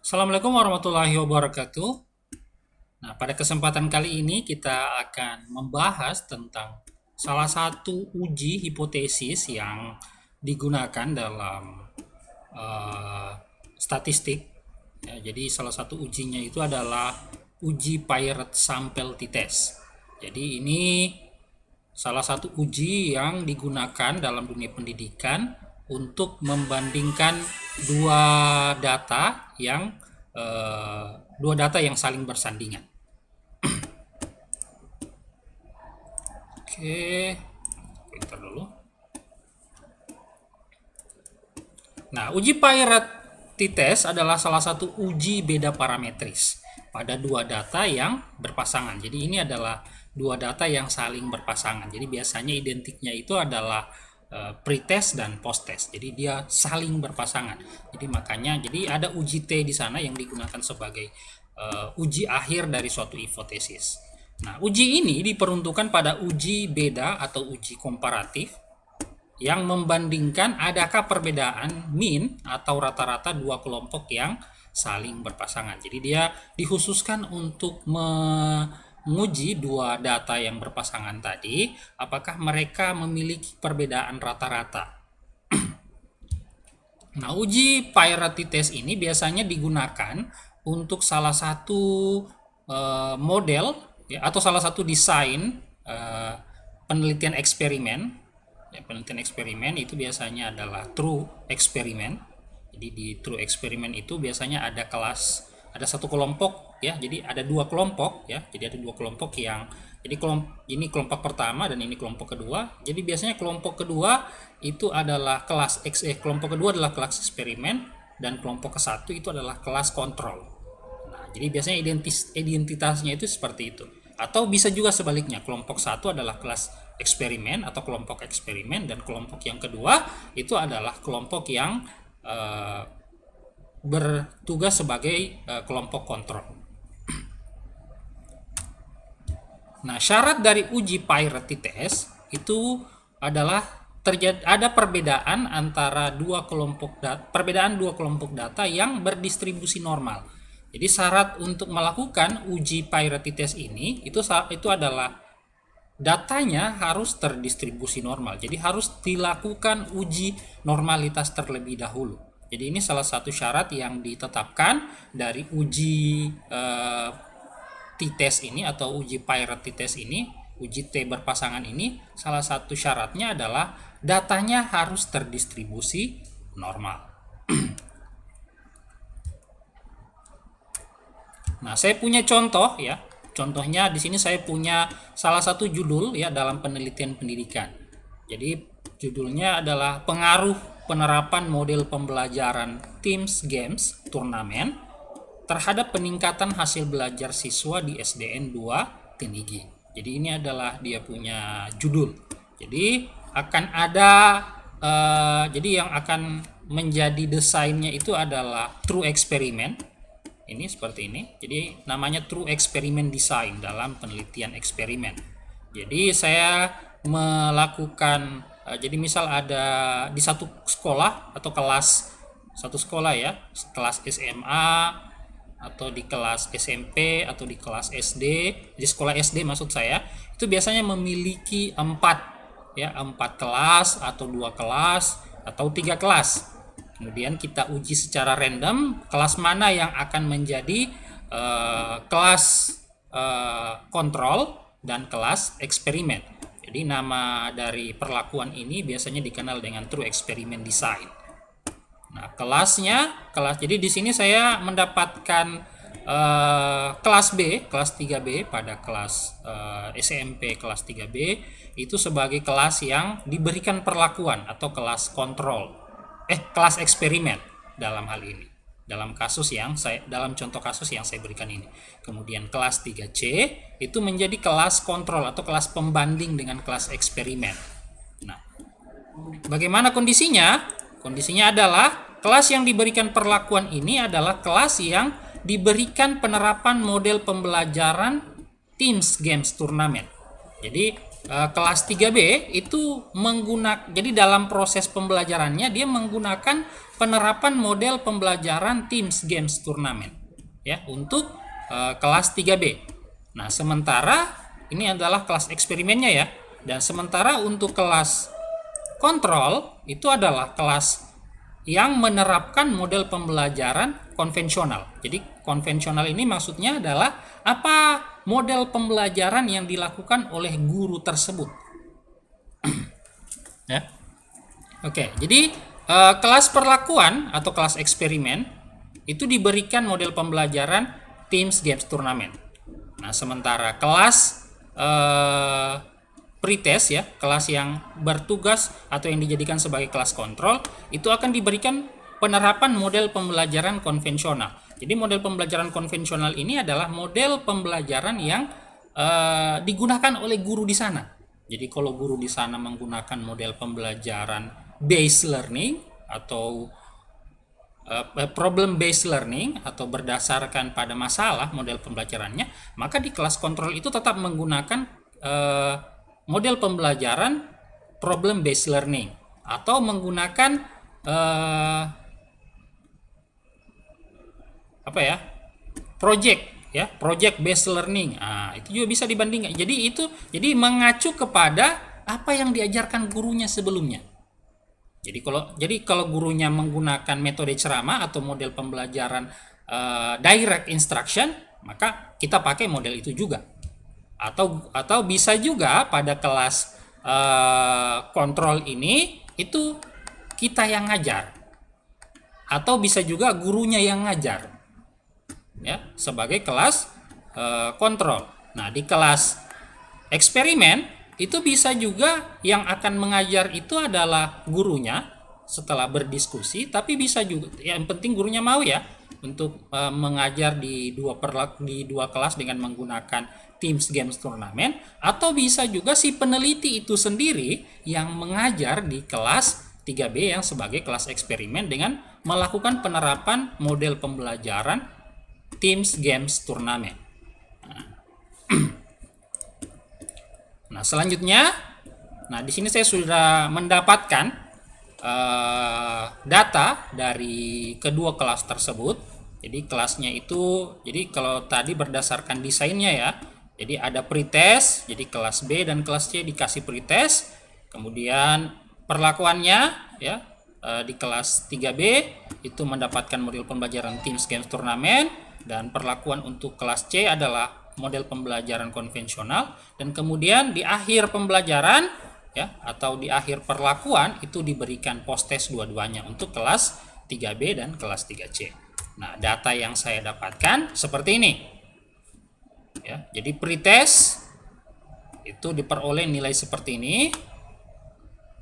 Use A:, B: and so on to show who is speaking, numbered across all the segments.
A: Assalamualaikum warahmatullahi wabarakatuh. Nah, pada kesempatan kali ini kita akan membahas tentang salah satu uji hipotesis yang digunakan dalam eh, statistik. Ya, jadi salah satu ujinya itu adalah uji Pirate Sample T-Test. Jadi ini salah satu uji yang digunakan dalam dunia pendidikan untuk membandingkan dua data yang eh, saling bersandingan. Oke, pintar dulu. Nah, uji Pirate t-test adalah salah satu uji beda parametris pada dua data yang berpasangan. Jadi ini adalah dua data yang saling berpasangan. Jadi biasanya identiknya itu adalah pretest dan post-test. Jadi dia saling berpasangan. Jadi makanya ada uji T di sana yang digunakan sebagai uji akhir dari suatu hipotesis. Nah, uji ini diperuntukkan pada uji beda atau uji komparatif yang membandingkan adakah perbedaan mean atau rata-rata dua kelompok yang saling berpasangan. Jadi dia dikhususkan untuk menguji dua data yang berpasangan tadi, apakah mereka memiliki perbedaan rata-rata. Nah, uji Pirate test ini biasanya digunakan untuk salah satu model ya, atau salah satu desain penelitian eksperimen. Ya, penelitian eksperimen itu biasanya adalah true eksperimen. Jadi di true eksperimen itu biasanya ada ada satu kelompok ya. Jadi ada dua kelompok ya. Jadi ada dua kelompok yang ini kelompok pertama dan ini kelompok kedua. Jadi biasanya kelompok kedua itu adalah kelompok kedua adalah kelas eksperimen dan kelompok ke satu itu adalah kelas kontrol. Nah, jadi biasanya identitasnya itu seperti itu. Atau bisa juga sebaliknya, kelompok satu adalah kelas eksperimen atau kelompok eksperimen dan kelompok yang kedua itu adalah kelompok yang bertugas sebagai kelompok kontrol. Nah, syarat dari uji Pirate test itu adalah ada perbedaan antara dua kelompok data yang berdistribusi normal. Jadi syarat untuk melakukan uji Pirate test ini itu adalah datanya harus terdistribusi normal. Jadi harus dilakukan uji normalitas terlebih dahulu. Jadi ini salah satu syarat yang ditetapkan dari uji t-test ini atau uji Pirate t-test ini, uji T berpasangan ini, salah satu syaratnya adalah datanya harus terdistribusi normal. Nah, saya punya contoh ya. Contohnya di sini saya punya salah satu judul ya dalam penelitian pendidikan. Jadi judulnya adalah pengaruh penerapan model pembelajaran Teams Games Turnamen terhadap peningkatan hasil belajar siswa di SDN 2 Tenigi. Jadi ini adalah dia punya judul. Jadi akan ada jadi yang akan menjadi desainnya itu adalah true experiment. Ini seperti ini. Jadi namanya true experiment design dalam penelitian eksperimen. Jadi saya melakukan jadi misal ada di satu sekolah atau kelas, satu sekolah ya, kelas SMA atau di kelas SMP atau di kelas SD, di sekolah SD maksud saya, itu biasanya memiliki 4 kelas atau 2 kelas atau 3 kelas. Kemudian kita uji secara random kelas mana yang akan menjadi kelas kontrol dan kelas eksperimen. Jadi nama dari perlakuan ini biasanya dikenal dengan true experiment design. Nah, jadi di sini saya mendapatkan kelas B, kelas 3B pada kelas SMP kelas 3B itu sebagai kelas yang diberikan perlakuan atau kelas kontrol. Kelas eksperimen dalam hal ini. Dalam contoh kasus yang saya berikan ini. Kemudian kelas 3C itu menjadi kelas kontrol atau kelas pembanding dengan kelas eksperimen. Nah, bagaimana kondisinya? Kondisinya adalah kelas yang diberikan perlakuan ini adalah kelas yang diberikan penerapan model pembelajaran Teams Games Turnamen. Jadi kelas 3B itu menggunakan, jadi dalam proses pembelajarannya dia menggunakan penerapan model pembelajaran Teams Games Turnamen ya untuk kelas 3B. Nah, sementara ini adalah kelas eksperimennya ya. Dan sementara untuk kelas kontrol itu adalah kelas yang menerapkan model pembelajaran konvensional. Jadi konvensional ini maksudnya adalah apa model pembelajaran yang dilakukan oleh guru tersebut. Ya. Oke, jadi kelas perlakuan atau kelas eksperimen itu diberikan model pembelajaran Teams Games Turnamen. Nah, sementara kelas pretest ya, kelas yang bertugas atau yang dijadikan sebagai kelas kontrol itu akan diberikan penerapan model pembelajaran konvensional. Jadi model pembelajaran konvensional ini adalah model pembelajaran yang digunakan oleh guru di sana. Jadi kalau guru di sana menggunakan model pembelajaran based learning atau problem based learning atau berdasarkan pada masalah model pembelajarannya, maka di kelas kontrol itu tetap menggunakan model pembelajaran problem based learning atau menggunakan project based learning. Itu juga bisa dibandingkan. Jadi mengacu kepada apa yang diajarkan gurunya sebelumnya. Jadi kalau gurunya menggunakan metode ceramah atau model pembelajaran direct instruction, maka kita pakai model itu juga. Atau bisa juga pada kelas kontrol ini itu kita yang ngajar, atau bisa juga gurunya yang ngajar ya sebagai kelas kontrol. Nah, di kelas eksperimen itu bisa juga yang akan mengajar itu adalah gurunya setelah berdiskusi, tapi bisa juga yang penting gurunya mau ya untuk mengajar di dua kelas dengan menggunakan Teams Games Turnamen, atau bisa juga si peneliti itu sendiri yang mengajar di kelas 3B yang sebagai kelas eksperimen dengan melakukan penerapan model pembelajaran Teams Games Turnamen. Nah, selanjutnya, di sini saya sudah mendapatkan data dari kedua kelas tersebut. Jadi kelasnya itu, jadi kalau tadi berdasarkan desainnya ya, jadi ada pretest, jadi kelas B dan kelas C dikasih pretest, kemudian perlakuannya ya di kelas 3B itu mendapatkan model pembelajaran Teams Games Turnamen, dan perlakuan untuk kelas C adalah model pembelajaran konvensional, dan kemudian di akhir pembelajaran ya atau di akhir perlakuan itu diberikan post test dua-duanya untuk kelas 3B dan kelas 3C. Nah, data yang saya dapatkan seperti ini. Ya, jadi pretest itu diperoleh nilai seperti ini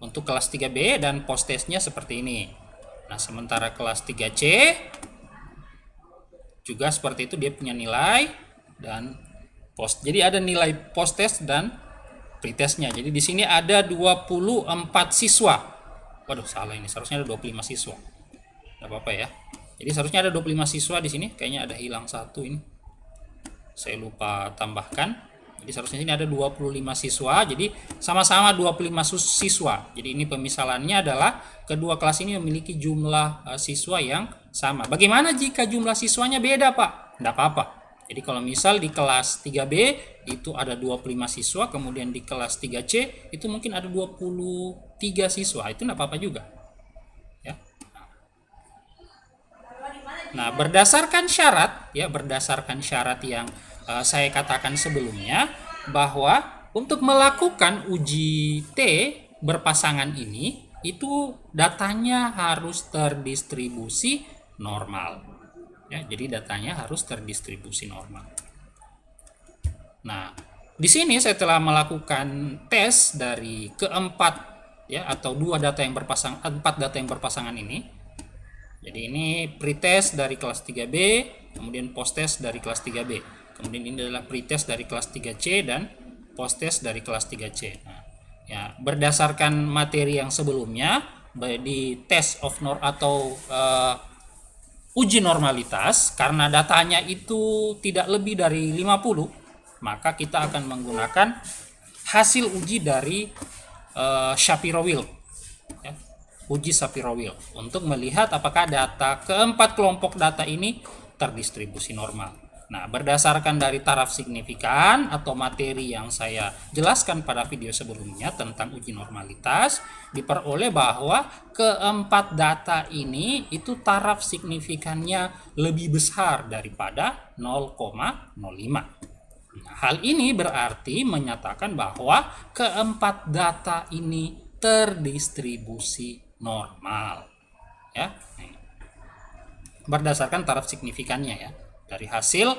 A: untuk kelas 3B dan post testnya seperti ini. Nah, sementara kelas 3C juga seperti itu, dia punya nilai dan post. Jadi ada nilai post test dan pretestnya. Jadi di sini ada 24 siswa. Waduh, salah ini. Seharusnya ada 25 siswa. Enggak apa-apa ya. Jadi seharusnya ada 25 siswa di sini. Kayaknya ada hilang satu ini. Saya lupa tambahkan. Jadi seharusnya ini ada 25 siswa. Jadi sama-sama 25 siswa. Jadi ini pemisalannya adalah kedua kelas ini memiliki jumlah siswa yang sama. Bagaimana jika jumlah siswanya beda, Pak? Enggak apa-apa. Jadi kalau misal di kelas 3B itu ada 25 siswa, kemudian di kelas 3C itu mungkin ada 23 siswa. Itu enggak apa-apa juga. Ya. Nah, berdasarkan syarat yang saya katakan sebelumnya, bahwa untuk melakukan uji T berpasangan ini itu datanya harus terdistribusi normal. Ya, jadi datanya harus terdistribusi normal. Nah, di sini saya telah melakukan tes dari keempat ya atau empat data yang berpasangan ini. Jadi ini pretest dari kelas 3B, kemudian post test dari kelas 3B. Kemudian ini adalah pretest dari kelas 3C dan post test dari kelas 3C. Nah, ya, berdasarkan materi yang sebelumnya di test of atau uji normalitas, karena datanya itu tidak lebih dari 50, maka kita akan menggunakan hasil uji dari Shapiro-Wilk, ya, uji Shapiro-Wilk untuk melihat apakah data keempat kelompok data ini terdistribusi normal. Nah, berdasarkan dari taraf signifikan atau materi yang saya jelaskan pada video sebelumnya tentang uji normalitas, diperoleh bahwa keempat data ini itu taraf signifikannya lebih besar daripada 0,05. Nah, hal ini berarti menyatakan bahwa keempat data ini terdistribusi normal. Ya, berdasarkan taraf signifikannya ya, dari hasil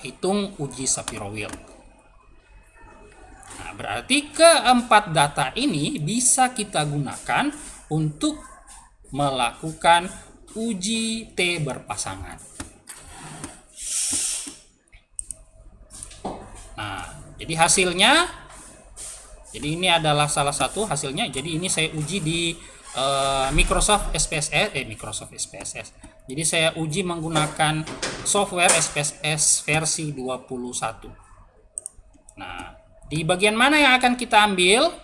A: hitung uji Shapiro-Wilk. Nah, berarti keempat data ini bisa kita gunakan untuk melakukan uji T berpasangan. Nah, jadi hasilnya, jadi ini adalah salah satu hasilnya. Jadi ini saya uji di Microsoft SPSS. Jadi saya uji menggunakan software SPSS versi 21. Nah, di bagian mana yang akan kita ambil?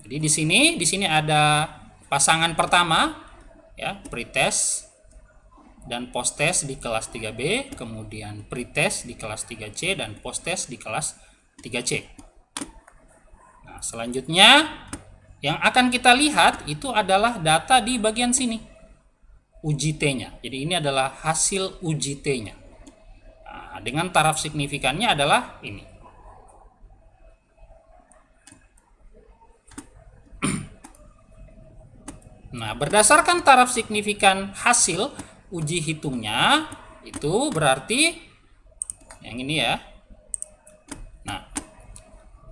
A: Jadi di sini ada pasangan pertama ya, pretest dan posttest di kelas 3B, kemudian pretest di kelas 3C dan posttest di kelas 3C. Nah, selanjutnya yang akan kita lihat itu adalah data di bagian sini, uji T-nya. Jadi ini adalah hasil uji T-nya. Nah, dengan taraf signifikannya adalah ini. Nah, berdasarkan taraf signifikan hasil uji hitungnya, itu berarti yang ini ya. Nah,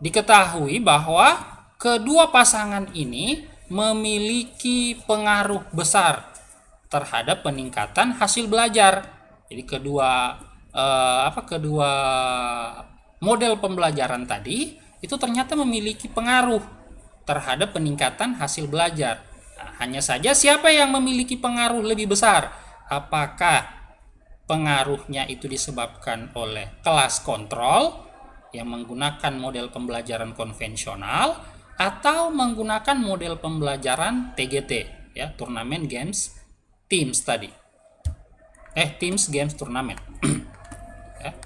A: diketahui bahwa kedua pasangan ini memiliki pengaruh besar terhadap peningkatan hasil belajar. Jadi kedua model pembelajaran tadi itu ternyata memiliki pengaruh terhadap peningkatan hasil belajar. Nah, hanya saja siapa yang memiliki pengaruh lebih besar? Apakah pengaruhnya itu disebabkan oleh kelas kontrol yang menggunakan model pembelajaran konvensional atau menggunakan model pembelajaran TGT ya, turnamen games teams tadi. Teams games turnamen. Ya.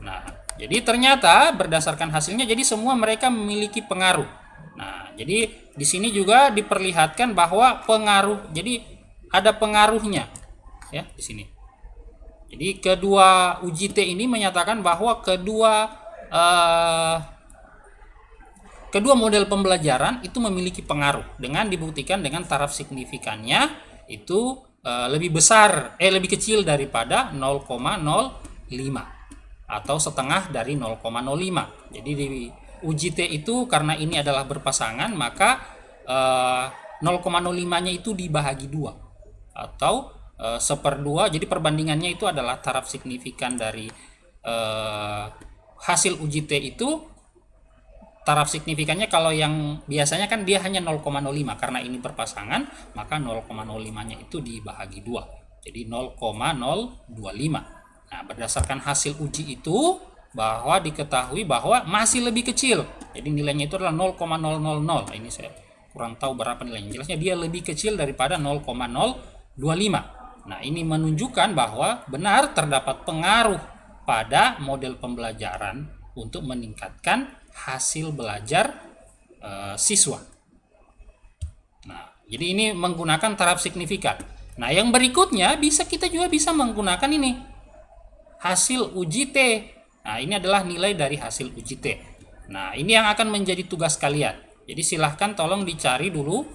A: Nah, jadi ternyata berdasarkan hasilnya jadi semua mereka memiliki pengaruh. Nah, jadi di sini juga diperlihatkan bahwa pengaruh, jadi ada pengaruhnya ya di sini. Jadi kedua uji T ini menyatakan bahwa kedua model pembelajaran itu memiliki pengaruh dengan dibuktikan dengan taraf signifikannya itu lebih kecil daripada 0,05 atau setengah dari 0,05. Jadi di uji T itu karena ini adalah berpasangan, maka 0,05-nya itu dibahagi 2 atau 1/2. Jadi perbandingannya itu adalah taraf signifikan dari hasil uji T itu. Taraf signifikannya kalau yang biasanya kan dia hanya 0,05, karena ini berpasangan maka 0,05-nya itu dibahagi 2. Jadi 0,025. Nah, berdasarkan hasil uji itu bahwa diketahui bahwa masih lebih kecil. Jadi nilainya itu adalah 0,000. Ini saya kurang tahu berapa nilainya. Jelasnya dia lebih kecil daripada 0,025. Nah, ini menunjukkan bahwa benar terdapat pengaruh pada model pembelajaran untuk meningkatkan hasil belajar siswa. Nah, jadi ini menggunakan taraf signifikan. Nah, yang berikutnya kita juga bisa menggunakan ini hasil uji T. Nah, ini adalah nilai dari hasil uji T. Nah, ini yang akan menjadi tugas kalian. Jadi silahkan tolong dicari dulu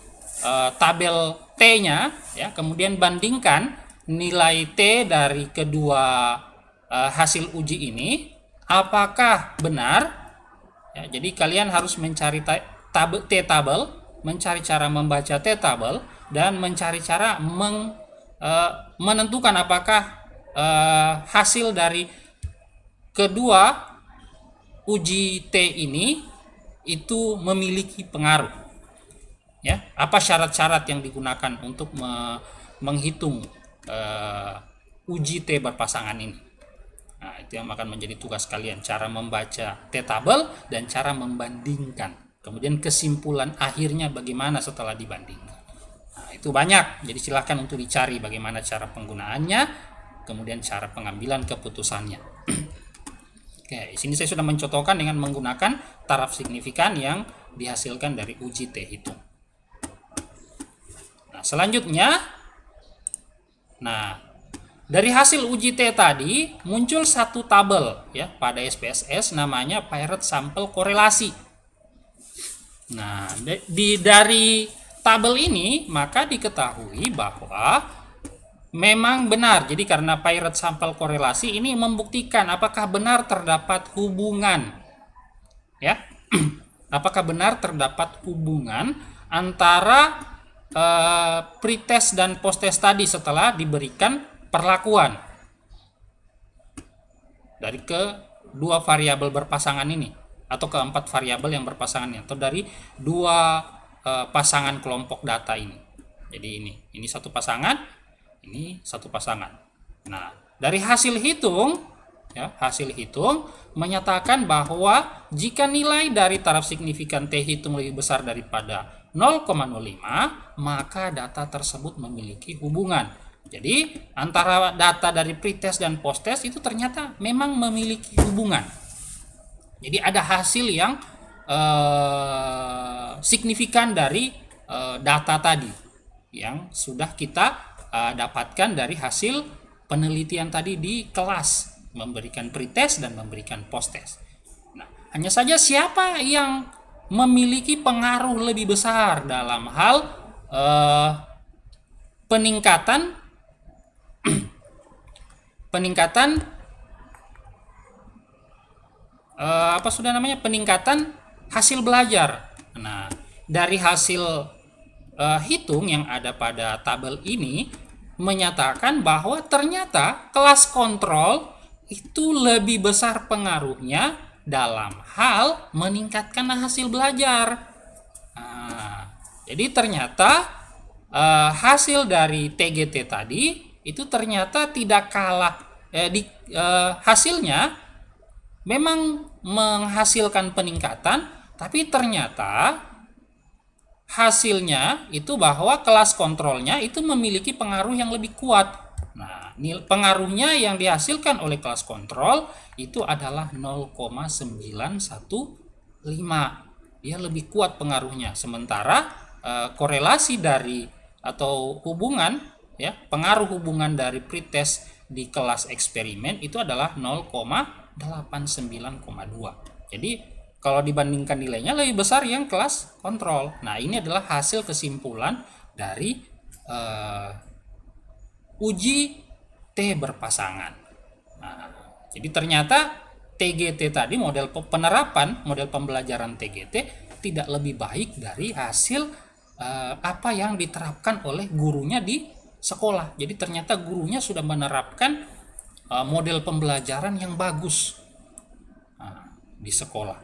A: tabel T-nya ya, kemudian bandingkan nilai T dari kedua hasil uji ini apakah benar. Ya, jadi kalian harus mencari T-tabel, mencari cara membaca T-tabel, dan mencari cara menentukan apakah hasil dari kedua uji T ini itu memiliki pengaruh. Ya, apa syarat-syarat yang digunakan untuk menghitung uji T berpasangan ini. Nah, itu yang akan menjadi tugas kalian, cara membaca T-tabel dan cara membandingkan. Kemudian kesimpulan akhirnya bagaimana setelah dibandingkan. Nah, itu banyak. Jadi silahkan untuk dicari bagaimana cara penggunaannya, kemudian cara pengambilan keputusannya. Oke, di sini saya sudah mencontohkan dengan menggunakan taraf signifikan yang dihasilkan dari uji T hitung. Nah, selanjutnya, dari hasil uji T tadi muncul satu tabel ya pada SPSS namanya Paired Sampel Korelasi. Nah, dari tabel ini maka diketahui bahwa memang benar. Jadi karena Paired Sampel Korelasi ini membuktikan apakah benar terdapat hubungan ya. Apakah benar terdapat hubungan antara pretest dan posttest tadi setelah diberikan perlakuan dari kedua variabel berpasangan ini atau keempat variabel yang berpasangan ini, atau dari dua pasangan kelompok data ini. Jadi ini satu pasangan, ini satu pasangan. Nah, dari hasil hitung ya, hasil hitung menyatakan bahwa jika nilai dari taraf signifikan T hitung lebih besar daripada 0,05, maka data tersebut memiliki hubungan. Jadi antara data dari pretest dan posttest itu ternyata memang memiliki hubungan. Jadi ada hasil yang signifikan dari data tadi yang sudah kita dapatkan dari hasil penelitian tadi di kelas, memberikan pretest dan memberikan posttest. Nah, hanya saja siapa yang memiliki pengaruh lebih besar dalam hal peningkatan peningkatan hasil belajar. Nah, dari hasil hitung yang ada pada tabel ini menyatakan bahwa ternyata kelas kontrol itu lebih besar pengaruhnya dalam hal meningkatkan hasil belajar. Nah, jadi ternyata hasil dari TGT tadi itu ternyata tidak kalah hasilnya memang menghasilkan peningkatan, tapi ternyata hasilnya itu bahwa kelas kontrolnya itu memiliki pengaruh yang lebih kuat. Nah, pengaruhnya yang dihasilkan oleh kelas kontrol itu adalah 0,915. Dia lebih kuat pengaruhnya, sementara korelasi dari atau hubungan ya, pengaruh hubungan dari pretest di kelas eksperimen itu adalah 0,89,2. Jadi kalau dibandingkan nilainya lebih besar yang kelas kontrol. Nah, ini adalah hasil kesimpulan dari uji T berpasangan. Nah, jadi ternyata TGT tadi, model pembelajaran TGT tidak lebih baik dari hasil apa yang diterapkan oleh gurunya di sekolah. Jadi ternyata gurunya sudah menerapkan model pembelajaran yang bagus di sekolah.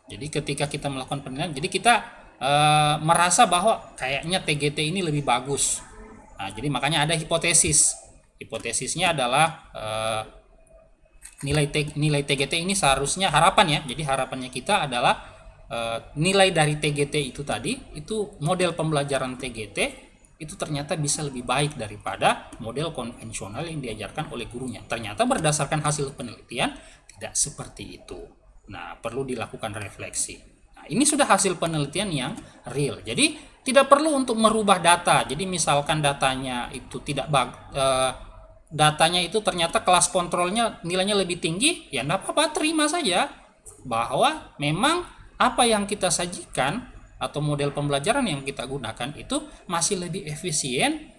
A: Jadi ketika kita melakukan penilaian, jadi kita merasa bahwa kayaknya TGT ini lebih bagus. Nah, jadi makanya ada hipotesis. Hipotesisnya adalah nilai TGT ini seharusnya harapan ya. Jadi harapannya kita adalah nilai dari TGT itu tadi, itu model pembelajaran TGT itu ternyata bisa lebih baik daripada model konvensional yang diajarkan oleh gurunya. Ternyata berdasarkan hasil penelitian tidak seperti itu. Nah, perlu dilakukan refleksi. Nah, ini sudah hasil penelitian yang real. Jadi tidak perlu untuk merubah data. Jadi misalkan datanya itu datanya itu ternyata kelas kontrolnya nilainya lebih tinggi, ya enggak apa-apa, terima saja bahwa memang apa yang kita sajikan atau model pembelajaran yang kita gunakan itu masih lebih efisien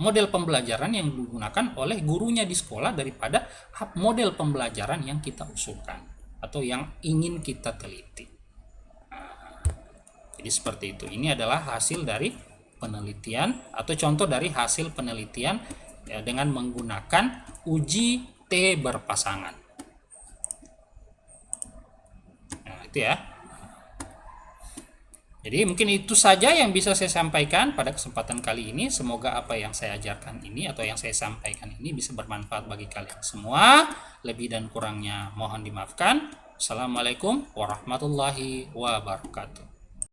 A: model pembelajaran yang digunakan oleh gurunya di sekolah daripada model pembelajaran yang kita usulkan atau yang ingin kita teliti. Jadi seperti itu. Ini adalah hasil dari penelitian atau contoh dari hasil penelitian ya, dengan menggunakan uji T berpasangan. Nah, itu ya. Jadi mungkin itu saja yang bisa saya sampaikan pada kesempatan kali ini. Semoga apa yang saya ajarkan ini atau yang saya sampaikan ini bisa bermanfaat bagi kalian semua. Lebih dan kurangnya mohon dimaafkan. Assalamualaikum warahmatullahi wabarakatuh.